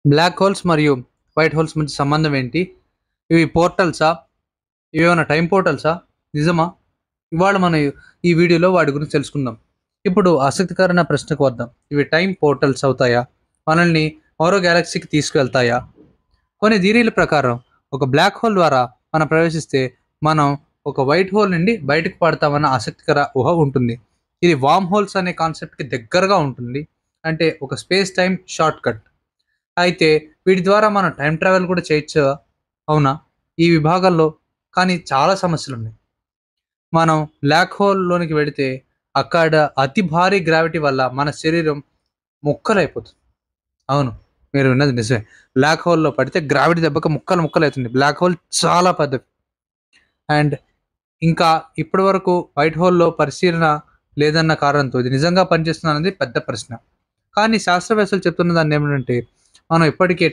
Black holes మరియు white holes మధ్య సంబంధం ఏంటి? ఇవి పోర్టల్సా? ఇవేమన్నా టైమ్ పోర్టల్సా? నిజమా? ఇవాళ మనం ఈ వీడియోలో వాటి గురించి తెలుసుకుందాం. ఇప్పుడు ఆసక్తికరమైన ప్రశ్నకు వద్దాం. ఇవి టైమ్ పోర్టల్స్ అవుతాయా? మనల్ని మరో గ్యాలక్సీకి తీసుకువెళ్తాయా? కొన్ని థియరీల ప్రకారం ఒక బ్లాక్ హోల్ ద్వారా మనం ప్రవేశిస్తే మనం ఒక వైట్ హోల్ నుండి బయటకు పడతామన్న ఆసక్తికర ఊహ ఉంటుంది. ఇది వామ్ హోల్స్ అనే కాన్సెప్ట్కి దగ్గరగా ఉంటుంది. అంటే ఒక స్పేస్ టైమ్ షార్ట్ కట్. అయితే వీటి ద్వారా మనం టైం ట్రావెల్ కూడా చేయొచ్చు. అవునా? ఈ విభాగంలో కానీ చాలా సమస్యలున్నాయి. మనం బ్లాక్ హోల్‌లోనికి వెళితే అక్కడ అతి భారీ గ్రావిటీ వల్ల మన శరీరం ముక్కలైపోతుంది. అవును. మీరు విన్నది నిజమే. బ్లాక్ హోల్‌లో పడితే గ్రావిటీ దెబ్బకి ముక్కలు ముక్కలైతుంది. బ్లాక్ హోల్ చాలా పెద్దది. అండ్ ఇంకా ఇప్పటి వరకు వైట్ హోల్‌లో పరిశీలన లేదన్న కారణంతో ఇది నిజంగా పనిచేస్తుందన్నది పెద్ద ప్రశ్న. కానీ శాస్త్రవేత్తలు చెప్తున్న దాన్నేమిటంటే మనం ఇప్పటికే